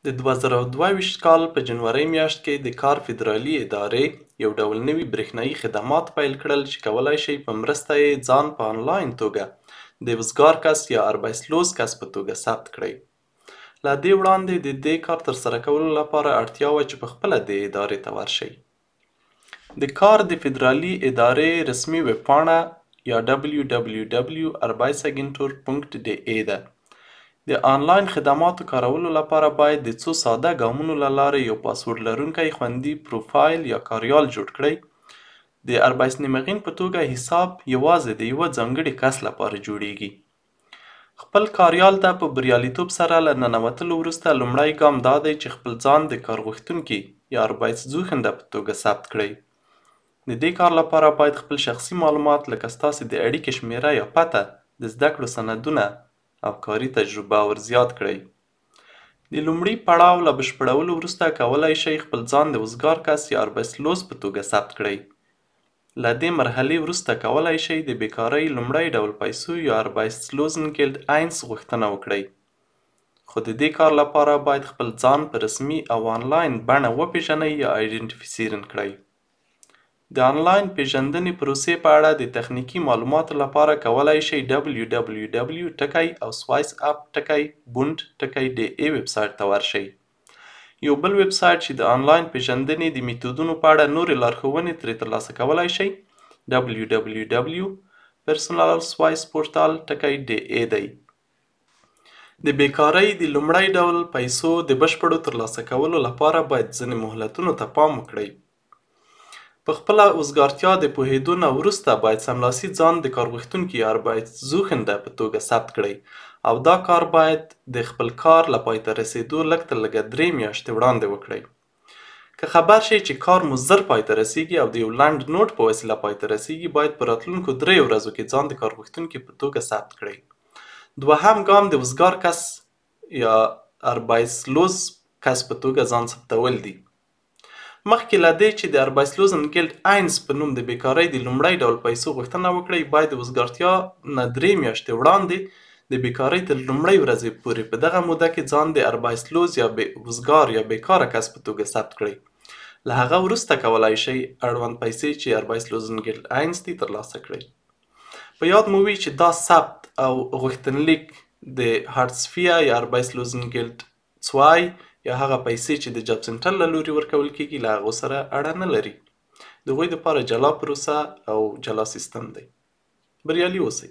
د 2022 کال په جنوري میاشت کې د کار فدرالي ادارې یو ډول نوي برېښنایي خدمات پیل کړل چې کولی شئ په مرسته یې ځان په آنلاین توګه د وزګار کس یا اربایسلوز کس په توګه ثبت کړئ. له دې وړاندې د دې کار ترسره کولو لپاره اړتیا وه چې پخپله دې ادارې ته ورشئ. د کار د فدرالي ادارې رسمي ویبپاڼه یا www.arbeidsagentur.de ده. د آنلاین خدماتو کارولو لپاره باید د څو ساده ګامونو له لارې یو پاسورډ لرونکی خوندي پروفایل یا کاریال جوړ کړئ. د اربایسنیمغین په توګه حساب یوازې د یوه ځانګړي کس لپاره جوړیږي. خپل کاریال ته په بریالیتوب سره له ننوتلو وروسته لومړی ګام دا دی چې خپل ځان د کار غوښتونکي یا اربایسزوخنده په توګه ثبت کړئ. د دې کار لپاره باید خپل شخصي معلومات لکه ستاسې د اړیکې شمیره یا پته، د زده کړو سندونه او کاري تجربه ور زیات کړئ. د لومړي پړاو له بشپړولو وروسته کولی شئ خپل ځان د وزګار کس یا اربایسلوز په توګه ثبت کړئ. له دې مرحلې وروسته کولی شئ د بیکارۍ لومړی ډول پیسو یا اربایسلوزنګیلډ اینس غوښتنه وکړئ. خو د دې کار لپاره باید خپل ځان په رسمي او آنلاین بڼه وپېژنئ یا آیډنټیفیسیرن کړئ. د آنلاین پیژندنې پروسې په اړه د تخنیکي معلوماتو لپاره کولی شئ www.swiseup.bund.de ویبسایټ ته ورشئ. یو بل ویبسایټ چې د آنلاین پیژندنې د میتودونو په اړه نورې لارښوونې ترې ترلاسه کولی شئ www.personalswiceportal.de دی. د بیکارۍ د لومړی ډول پیسو د بشپړو ترلاسه کولو لپاره باید ځینې مهلتونو ته پام وکړئ. په خپله وزګارتیا د پوهېدو نه وروسته باید سملاسي ځان د کار غوښتونکي یا اربایسزوخنده په توګه ثبت کړئ او دا کار باید د خپل کار له پای ته رسېدو لږ تر لږه 3 میاشتې وړاندې وکړئ. که خبر شئ چې کار مو زر پای ته رسیږي او د یو لنډ نوټ په وسیله پای ته رسیږي، باید په راتلونکو 3 ورځو کې ځان د کار غوښتونکي په توګه ثبت کړئ. دوهم ګام د وزګار کس یا اربایسلوز کس په توګه ځان ثبتول دي. مخکې له دې چې د اربایسلوزنګیلډ اینس په نوم د بیکارۍ د لومړی ډول پیسو غوښتنه وکړئ، باید د وزګارتیا نه 3 میاشتې وړاندې د بیکارۍ تر لومړۍ ورځې پورې په دغه موده کې ځان د اربایسلوز یا وزګار یا بیکاره کس په توګه ثبت کړئ. له هغه وروسته کولی شئ اړوند پیسې چې اربایسلوزنګیلډ اینس دي ترلاسه کړئ. په یاد مو وي چې دا ثبت او غوښتنلیک د هارتسفیا یا اربایسلوزنګیلډ 2 یا هغه پیسې چې د جاب سنټر له لوري ورکول کېږي له هغو سره اړه نه لري. د هغوی دپاره جلا پروسه او جلا سیستم دی. بریالي اوسئ.